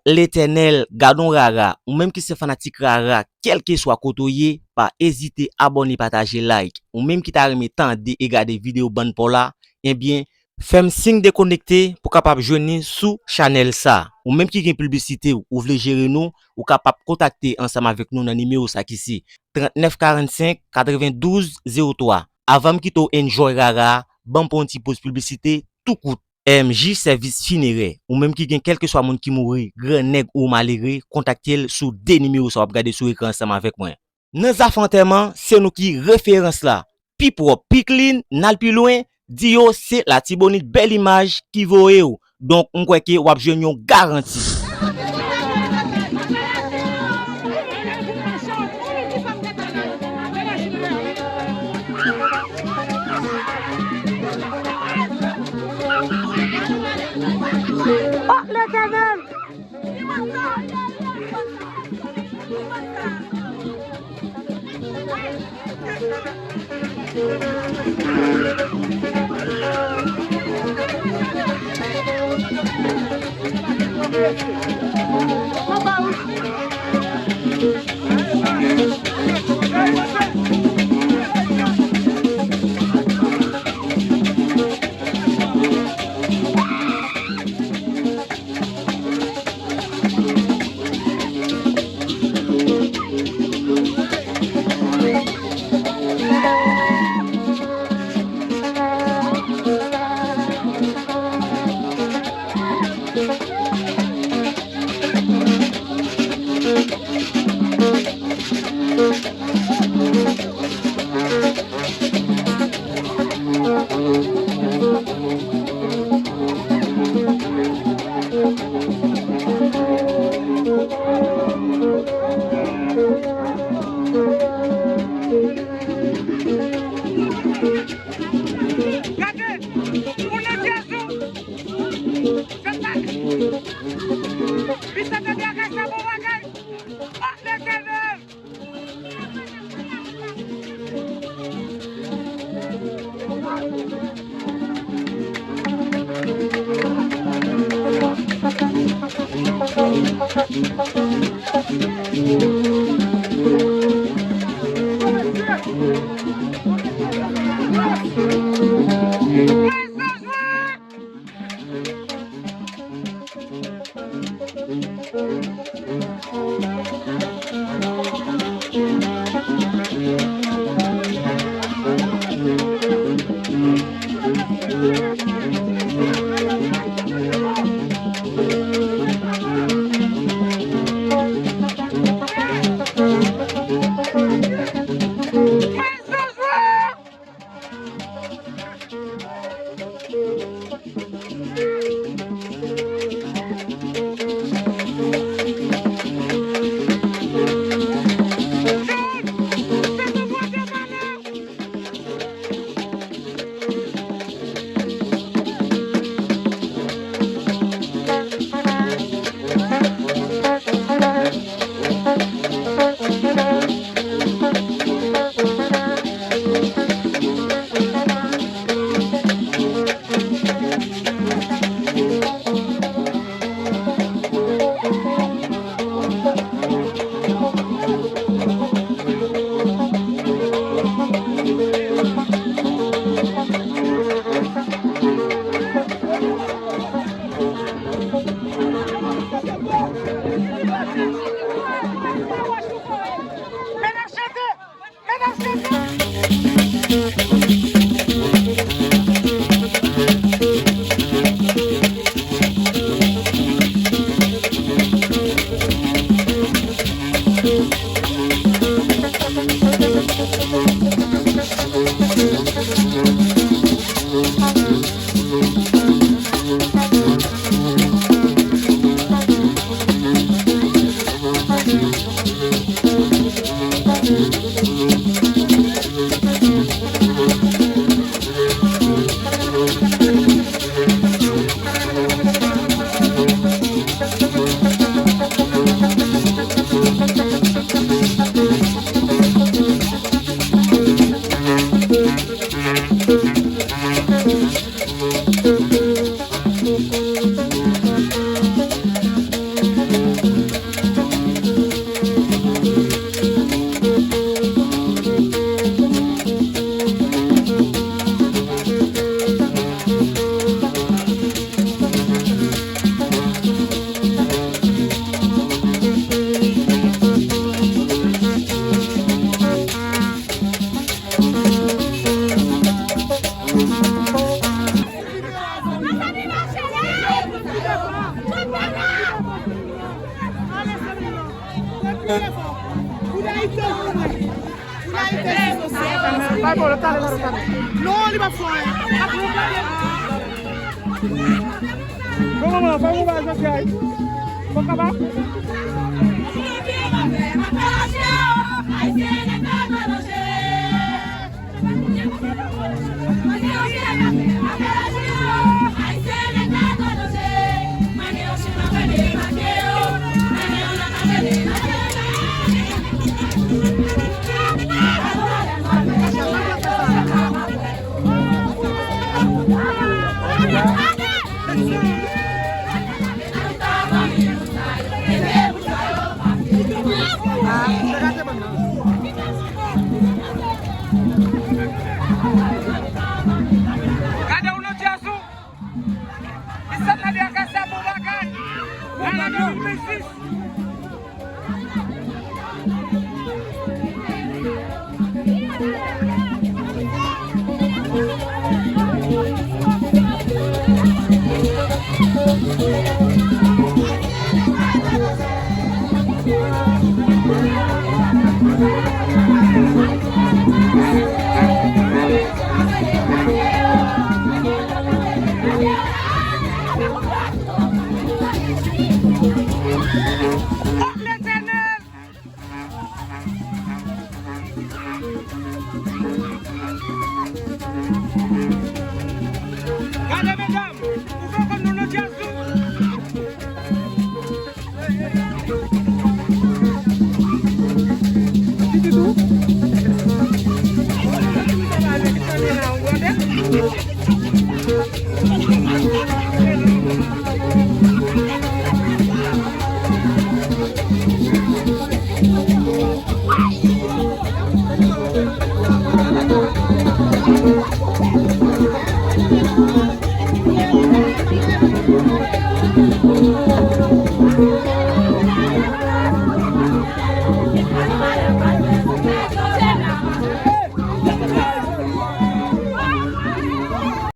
l'éternel, gardons rara, ou même qui se fanatique rara, quel que soit côté, pas hésiter à abonner, partager, like, ou même qui t'a remis tant de regarder vidéo bonne pour là, eh bien, fais signe de connecter pour capable joindre sous channel ça. Ou même qui a publicité ou voulez gérer nous, ou capable contacter ensemble avec nous dans le numéro ça qui ici, 39 45 92 03. Avant que tu enjoy rara, bon pour un petit pause publicité, tout coûte. MJ service funéraire ou même qui gagne quel que soit monde qui mourir, grand nèg ou malheureux, contactez sur des numéros ça va regarder sur écran ensemble avec moi. Dans affrontement, c'est nous qui référence là. Pi propre, pi clean, n'al plus loin, Dio c'est la tibonite belle image qui voye ou. Donc on croit que wap jwenn yon garantie. Oh, l'éternel! Non, il va faire. Comment va Jean-Pierre? Comment va? Thank you.